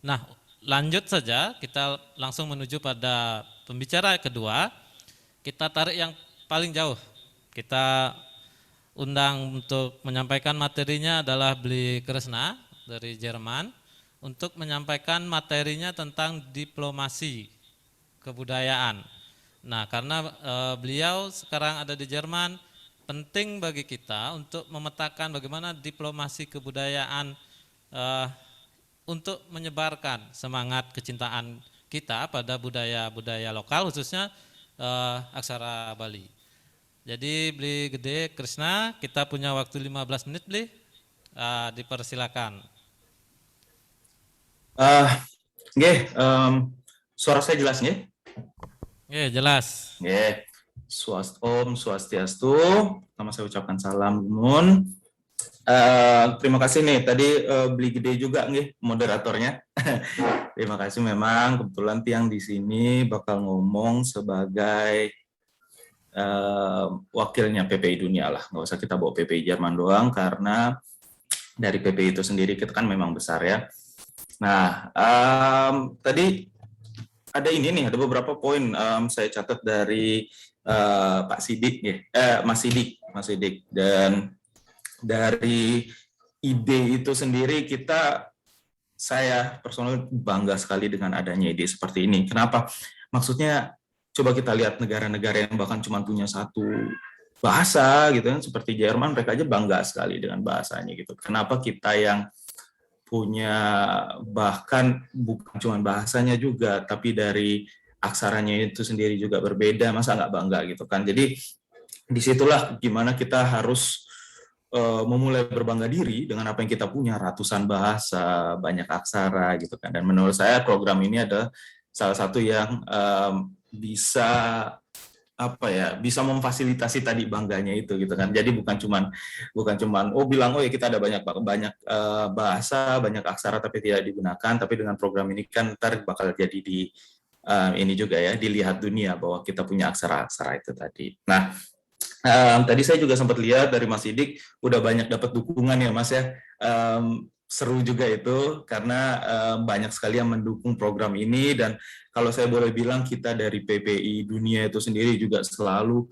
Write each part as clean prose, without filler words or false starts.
Nah, lanjut saja, kita langsung menuju pada pembicara kedua. Kita tarik yang paling jauh. Kita undang untuk menyampaikan materinya adalah Bli Kresna dari Jerman untuk menyampaikan materinya tentang diplomasi kebudayaan. Nah, karena beliau sekarang ada di Jerman, penting bagi kita untuk memetakan bagaimana diplomasi kebudayaan eh, untuk menyebarkan semangat kecintaan kita pada budaya-budaya lokal, khususnya aksara Bali. Jadi Bli Gede Krisna, kita punya waktu 15 menit Bli, dipersilakan. Nggih, suara saya jelas nggih? Oke, jelas. Nggih. Om Swastiastu. Pertama saya ucapkan salam Mun. Terima kasih nih tadi Beli Gede juga nih moderatornya. Terima kasih, memang kebetulan Tiang di sini bakal ngomong sebagai wakilnya PPI Dunia lah. Nggak usah kita bawa PPI Jerman doang karena dari PPI itu sendiri kita kan memang besar ya. Nah, tadi ada ini nih, ada beberapa poin saya catat dari Pak Sidik, Mas Sidik, dan dari ide itu sendiri saya personal bangga sekali dengan adanya ide seperti ini. Kenapa? Maksudnya coba kita lihat negara-negara yang bahkan cuma punya satu bahasa gitu kan, seperti Jerman, mereka aja bangga sekali dengan bahasanya gitu. Kenapa kita yang punya bahkan bukan cuma bahasanya juga, tapi dari aksaranya itu sendiri juga berbeda, masa nggak bangga gitu kan. Jadi disitulah gimana kita harus memulai berbangga diri dengan apa yang kita punya, ratusan bahasa, banyak aksara gitu kan. Dan menurut saya program ini adalah salah satu yang bisa bisa memfasilitasi tadi bangganya itu gitu kan. Jadi bukan cuman bilang oh ya kita ada banyak banyak bahasa, banyak aksara tapi tidak digunakan, tapi dengan program ini kan ntar bakal jadi ini juga ya, dilihat dunia bahwa kita punya aksara-aksara itu tadi. Nah, tadi saya juga sempat lihat dari Mas Sidik udah banyak dapat dukungan ya Mas ya. Seru juga itu karena banyak sekali yang mendukung program ini, dan kalau saya boleh bilang kita dari PPI Dunia itu sendiri juga selalu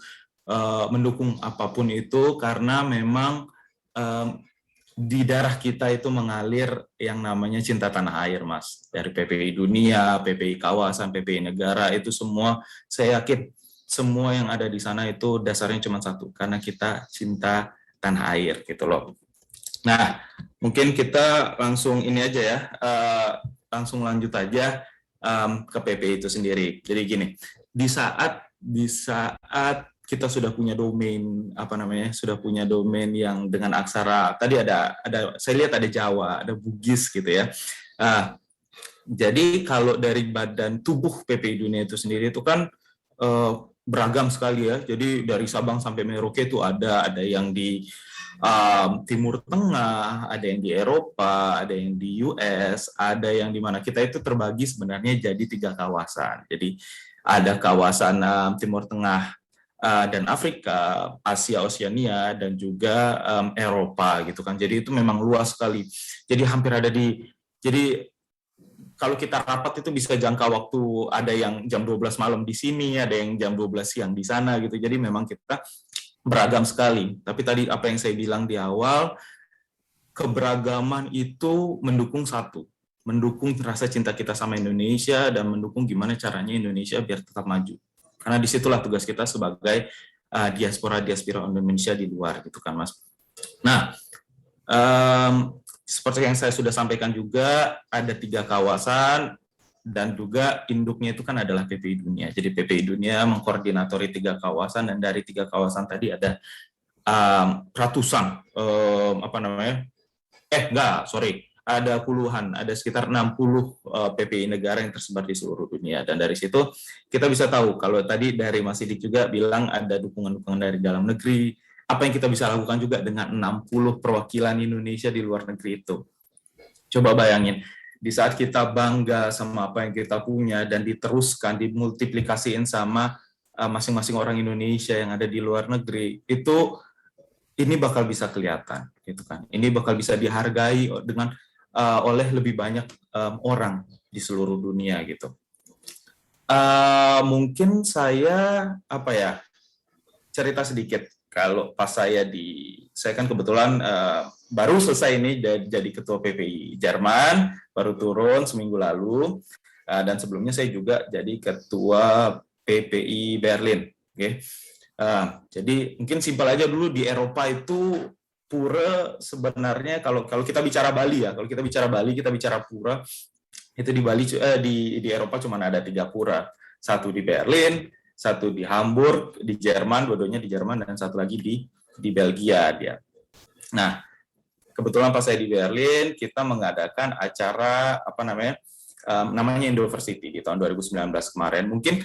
mendukung apapun itu, karena memang di darah kita itu mengalir yang namanya cinta tanah air Mas. Dari PPI Dunia, PPI kawasan, PPI negara, itu semua saya yakin semua yang ada di sana itu dasarnya cuma satu, karena kita cinta tanah air gitu loh. Nah, mungkin kita langsung ini aja ya, langsung lanjut aja ke PPI itu sendiri. Jadi gini, di saat kita sudah punya domain sudah punya domain yang dengan aksara tadi ada saya lihat ada Jawa, ada Bugis gitu ya. Jadi kalau dari badan tubuh PPI Dunia itu sendiri itu kan beragam sekali ya. Jadi dari Sabang sampai Merauke itu ada yang di Timur Tengah, ada yang di Eropa, ada yang di US, ada yang di mana kita itu terbagi sebenarnya jadi 3 kawasan. Jadi ada kawasan Timur Tengah dan Afrika, Asia Oseania, dan juga Eropa gitu kan. Jadi itu memang luas sekali. Jadi hampir ada jadi kalau kita rapat itu bisa jangka waktu, ada yang jam 12 malam di sini, ada yang jam 12 siang di sana gitu. Jadi memang kita beragam sekali. Tapi tadi apa yang saya bilang di awal, keberagaman itu mendukung satu, mendukung rasa cinta kita sama Indonesia dan mendukung gimana caranya Indonesia biar tetap maju. Karena disitulah tugas kita sebagai diaspora Indonesia di luar gitu kan Mas. Nah, seperti yang saya sudah sampaikan juga, ada 3 kawasan dan juga induknya itu kan adalah PPI Dunia. Jadi PPI Dunia mengkoordinatori 3 kawasan, dan dari 3 kawasan tadi ada ratusan ada puluhan, ada sekitar 60 PPI negara yang tersebar di seluruh dunia. Dan dari situ kita bisa tahu, kalau tadi dari Mas Sidik juga bilang ada dukungan-dukungan dari dalam negeri, apa yang kita bisa lakukan juga dengan 60 perwakilan Indonesia di luar negeri itu. Coba bayangin, di saat kita bangga sama apa yang kita punya dan diteruskan, dimultiplikasiin sama masing-masing orang Indonesia yang ada di luar negeri, itu ini bakal bisa kelihatan gitu kan. Ini bakal bisa dihargai dengan oleh lebih banyak orang di seluruh dunia gitu. Mungkin saya cerita sedikit. Kalau pas saya kan kebetulan baru selesai ini jadi ketua PPI Jerman, baru turun seminggu lalu, dan sebelumnya saya juga jadi ketua PPI Berlin. Okay. Jadi mungkin simpel aja dulu, di Eropa itu pura sebenarnya kalau kita bicara Bali ya, kita bicara pura itu di Bali di Eropa cuma ada 3 pura, satu di Berlin, satu di Hamburg di Jerman, dua-duanya di Jerman, dan satu lagi di Belgia dia. Nah, kebetulan pas saya di Berlin kita mengadakan acara namanya Indoversity di tahun 2019 kemarin. Mungkin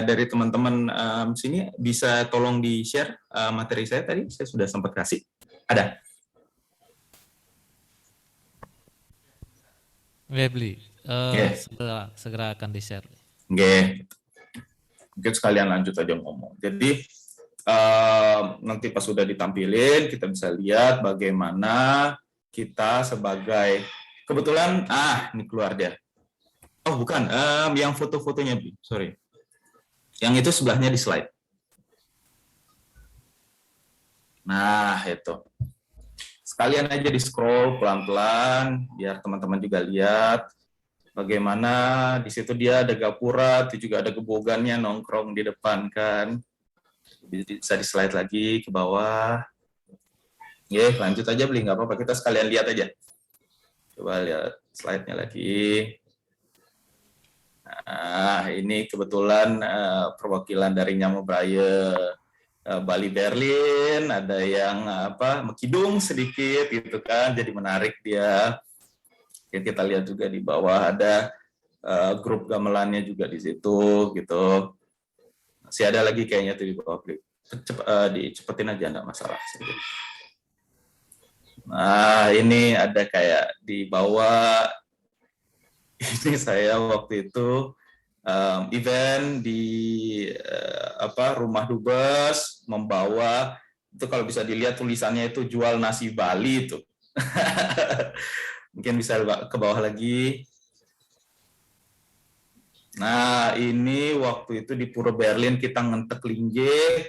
dari teman-teman sini bisa tolong di-share materi saya tadi, saya sudah sempat kasih. Ada? Webly, segera akan di-share. Oke. Mungkin sekalian lanjut aja ngomong. Jadi nanti pas sudah ditampilin, kita bisa lihat bagaimana kita sebagai, kebetulan, ini keluar dia. Oh bukan, yang foto-fotonya, sorry. Yang itu sebelahnya di slide. Nah, itu. Sekalian aja di-scroll pelan-pelan, biar teman-teman juga lihat bagaimana di situ dia ada gapura, itu juga ada gebogannya nongkrong di depan kan. Bisa di slide lagi ke bawah. Lanjut aja beli, nggak apa-apa, kita sekalian lihat aja. Coba lihat slide-nya lagi. Nah, ini kebetulan perwakilan dari Nyamo Braille Bali Berlin, ada yang mekidung sedikit gitu kan, jadi menarik dia. Kita lihat juga di bawah ada grup gamelannya juga di situ gitu. Masih ada lagi kayaknya tuh di bawah, dicepetin aja, enggak masalah. Nah, ini ada kayak di bawah. Ini saya waktu itu event di Rumah Dubes, membawa itu, kalau bisa dilihat tulisannya itu jual nasi Bali itu. Mungkin bisa ke bawah lagi. Nah, ini waktu itu di Pura Berlin kita ngentek linggih,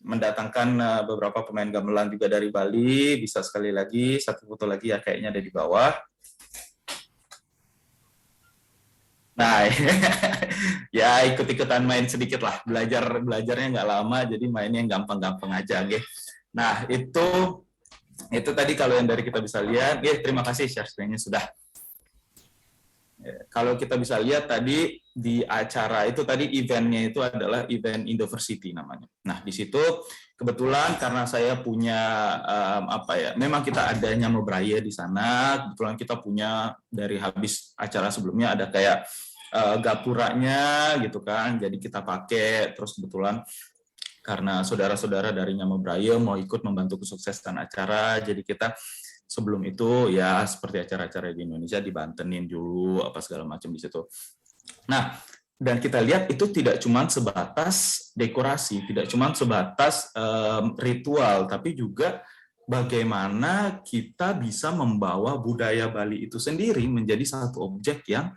mendatangkan beberapa pemain gamelan juga dari Bali. Bisa sekali lagi, satu foto lagi ya, kayaknya ada di bawah. Nah, ya ikut-ikutan main sedikit lah, belajarnya nggak lama, jadi mainnya yang gampang-gampang aja, gitu. Nah, itu tadi kalau yang dari kita bisa lihat. Terima kasih share screen-nya sudah. Kalau kita bisa lihat tadi di acara itu tadi, eventnya itu adalah event Indoversity namanya. Nah, di situ kebetulan karena saya punya memang kita ada Nyamo Braille di sana. Kebetulan kita punya dari habis acara sebelumnya ada kayak gapuranya gitu kan. Jadi kita pakai, terus kebetulan karena saudara-saudara dari Nyamo Braille mau ikut membantu kesuksesan acara, jadi kita sebelum itu ya seperti acara-acara di Indonesia dibantenin dulu apa segala macam di situ. Nah, dan kita lihat itu tidak cuma sebatas dekorasi, tidak cuma sebatas ritual, tapi juga bagaimana kita bisa membawa budaya Bali itu sendiri menjadi satu objek yang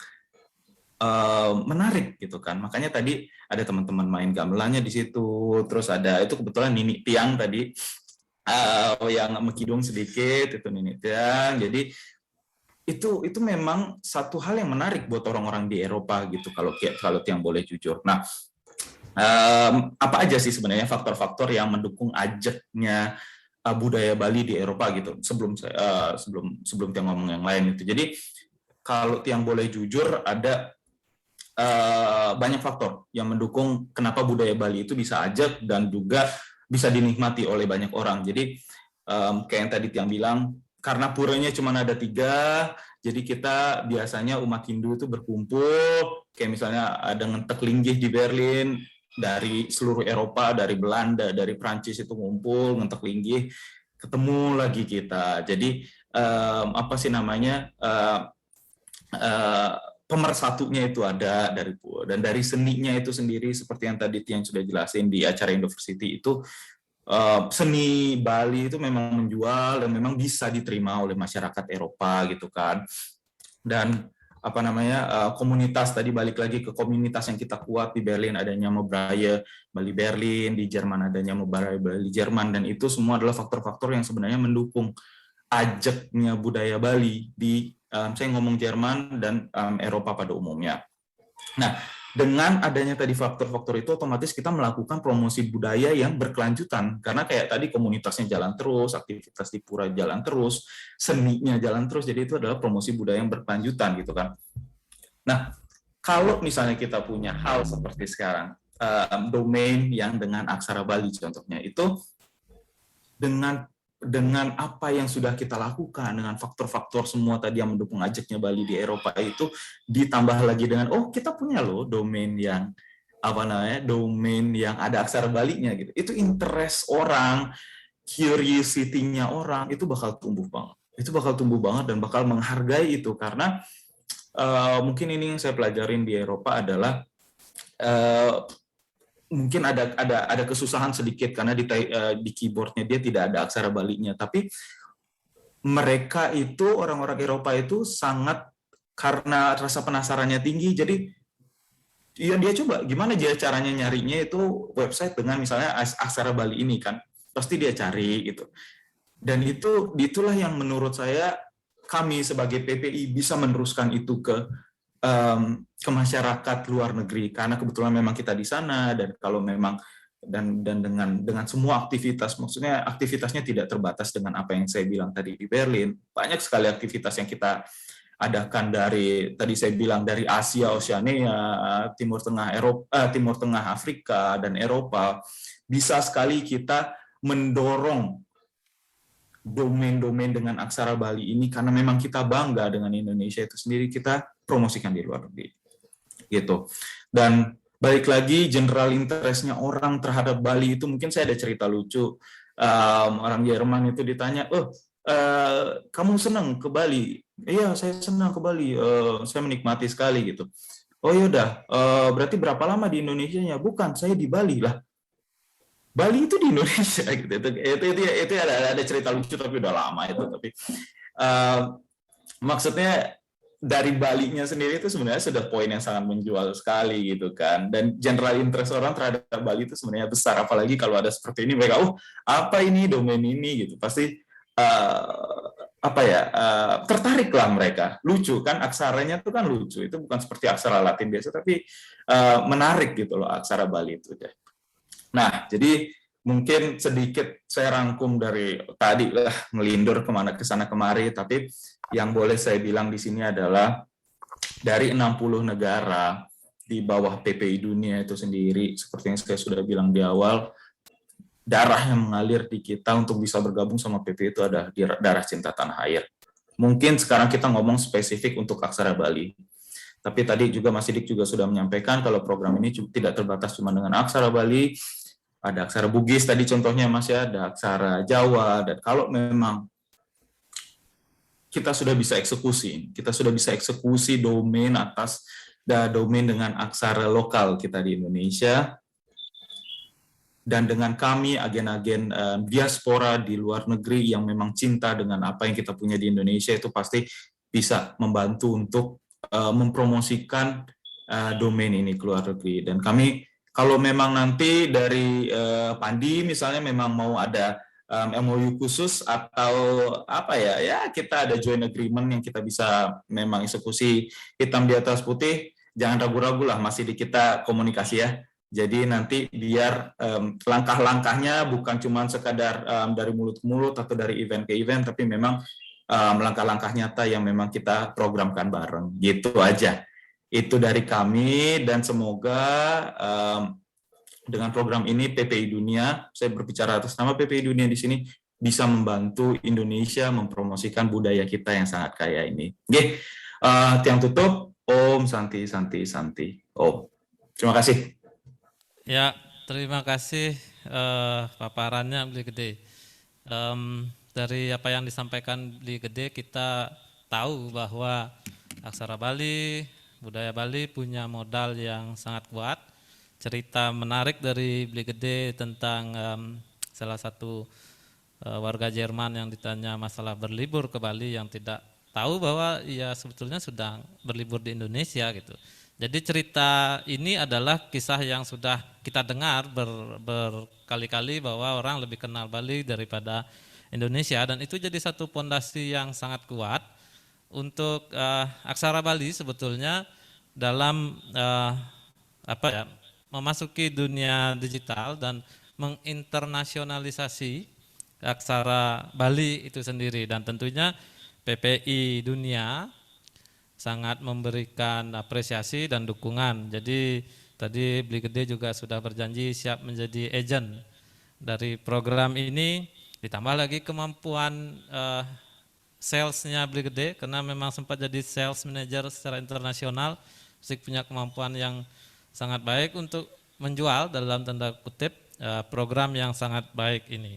menarik gitu kan. Makanya tadi ada teman-teman main gamelannya di situ, terus ada itu kebetulan Nini Tiang tadi yang mekidung sedikit, itu Nini Tiang. Jadi itu memang satu hal yang menarik buat orang-orang di Eropa gitu, kalau Tiang boleh jujur. Nah, apa aja sih sebenarnya faktor-faktor yang mendukung ajaknya budaya Bali di Eropa gitu, sebelum Tiang ngomong yang lain itu. Jadi kalau Tiang boleh jujur, ada banyak faktor yang mendukung kenapa budaya Bali itu bisa ajak dan juga bisa dinikmati oleh banyak orang. Jadi kayak yang tadi Tiang bilang, karena puranya cuma ada 3, jadi kita biasanya umat Hindu itu berkumpul, kayak misalnya ada ngentek linggih di Berlin, dari seluruh Eropa, dari Belanda, dari Prancis itu ngumpul, ngentek linggih, ketemu lagi kita. Jadi pemersatunya itu ada dan dari seninya itu sendiri, seperti yang tadi Tiang sudah jelasin di acara Indoversity itu, seni Bali itu memang menjual dan memang bisa diterima oleh masyarakat Eropa gitu kan. Dan apa namanya komunitas, tadi balik lagi ke komunitas yang kita kuat di Berlin, adanya Mobraille Bali Berlin, di Jerman adanya Mobraille Bali Jerman, dan itu semua adalah faktor-faktor yang sebenarnya mendukung ajaknya budaya Bali di saya ngomong Jerman dan Eropa pada umumnya. Nah, dengan adanya tadi faktor-faktor itu, otomatis kita melakukan promosi budaya yang berkelanjutan. Karena kayak tadi komunitasnya jalan terus, aktivitas di pura jalan terus, seninya jalan terus, jadi itu adalah promosi budaya yang berkelanjutan gitu kan. Nah, kalau misalnya kita punya hal seperti sekarang, domain yang dengan aksara Bali contohnya, itu dengan apa yang sudah kita lakukan, dengan faktor-faktor semua tadi yang mendukung ajaknya Bali di Eropa itu, ditambah lagi dengan kita punya loh domain yang domain yang ada aksara Balinya gitu. Itu interest orang, curiosity-nya orang itu bakal tumbuh banget. Itu bakal tumbuh banget dan bakal menghargai itu, karena mungkin ini yang saya pelajarin di Eropa adalah mungkin ada kesusahan sedikit karena di keyboardnya dia tidak ada aksara Balinya, tapi mereka itu orang-orang Eropa itu sangat, karena rasa penasarannya tinggi, jadi dia coba gimana dia caranya nyarinya itu website dengan misalnya aksara Bali ini kan, pasti dia cari gitu. Dan itulah yang menurut saya kami sebagai PPI bisa meneruskan itu ke masyarakat luar negeri, karena kebetulan memang kita di sana, dan kalau memang dan dengan semua aktivitas, maksudnya aktivitasnya tidak terbatas dengan apa yang saya bilang tadi di Berlin, banyak sekali aktivitas yang kita adakan dari tadi saya bilang dari Asia, Oseania, Timur Tengah Eropa, Timur Tengah Afrika dan Eropa, bisa sekali kita mendorong domain-domain dengan aksara Bali ini, karena memang kita bangga dengan Indonesia itu sendiri, kita promosikan di luar negeri gitu. Dan balik lagi, general interest-nya orang terhadap Bali itu, mungkin saya ada cerita lucu, orang Jerman itu ditanya, kamu senang ke Bali? Iya, saya senang ke Bali, saya menikmati sekali gitu. Oh yaudah, berarti berapa lama di Indonesia-nya? Bukan, saya di Bali lah. Bali itu di Indonesia gitu. Itu ada cerita lucu tapi udah lama itu, tapi maksudnya dari Bali-nya sendiri itu sebenarnya sudah poin yang sangat menjual sekali gitu kan, dan general interest orang terhadap Bali itu sebenarnya besar, apalagi kalau ada seperti ini, mereka apa ini domain ini gitu, pasti tertarik lah mereka, lucu kan, aksaranya itu kan lucu, itu bukan seperti aksara Latin biasa, tapi menarik gitu loh aksara Bali itu deh. Nah, jadi mungkin sedikit saya rangkum dari tadi lah, ngelindur kemana kesana kemari, tapi yang boleh saya bilang di sini adalah dari 60 negara di bawah PPI dunia itu sendiri, seperti yang saya sudah bilang di awal, darah yang mengalir di kita untuk bisa bergabung sama PPI itu ada darah cinta tanah air. Mungkin sekarang kita ngomong spesifik untuk aksara Bali, tapi tadi juga Mas Sidik juga sudah menyampaikan kalau program ini tidak terbatas cuma dengan aksara Bali, ada aksara Bugis tadi contohnya Mas ya, ada aksara Jawa, dan kalau memang kita sudah bisa eksekusi domain atas domain dengan aksara lokal kita di Indonesia, dan dengan kami agen-agen diaspora di luar negeri yang memang cinta dengan apa yang kita punya di Indonesia, itu pasti bisa membantu untuk mempromosikan domain ini ke luar negeri. Dan kami, kalau memang nanti dari Pandi misalnya memang mau ada MOU khusus atau kita ada joint agreement yang kita bisa memang eksekusi hitam di atas putih, jangan ragu-ragu lah, masih di kita komunikasi ya. Jadi nanti biar langkah-langkahnya bukan cuma sekadar dari mulut ke mulut atau dari event ke event, tapi memang langkah-langkah nyata yang memang kita programkan bareng, gitu aja. Itu dari kami, dan semoga dengan program ini PPI Dunia, saya berbicara atas nama PPI Dunia di sini, bisa membantu Indonesia mempromosikan budaya kita yang sangat kaya ini. Oke, tiang tutup, Om Santi Santi Santi. Om, terima kasih. Ya, terima kasih paparannya Beli Gede. Dari apa yang disampaikan Beli Gede, kita tahu bahwa aksara Bali, budaya Bali punya modal yang sangat kuat. Cerita menarik dari Beli Gede tentang salah satu warga Jerman yang ditanya masalah berlibur ke Bali yang tidak tahu bahwa ia sebetulnya sudah berlibur di Indonesia gitu. Jadi cerita ini adalah kisah yang sudah kita dengar berkali-kali bahwa orang lebih kenal Bali daripada Indonesia, dan itu jadi satu pondasi yang sangat kuat untuk aksara Bali sebetulnya dalam memasuki dunia digital dan menginternasionalisasi aksara Bali itu sendiri. Dan tentunya PPI Dunia sangat memberikan apresiasi dan dukungan. Jadi tadi Bli Gede juga sudah berjanji siap menjadi agent dari program ini, ditambah lagi kemampuan salesnya Bli Gede, karena memang sempat jadi sales manager secara internasional, mesti punya kemampuan yang sangat baik untuk menjual dalam tanda kutip program yang sangat baik ini.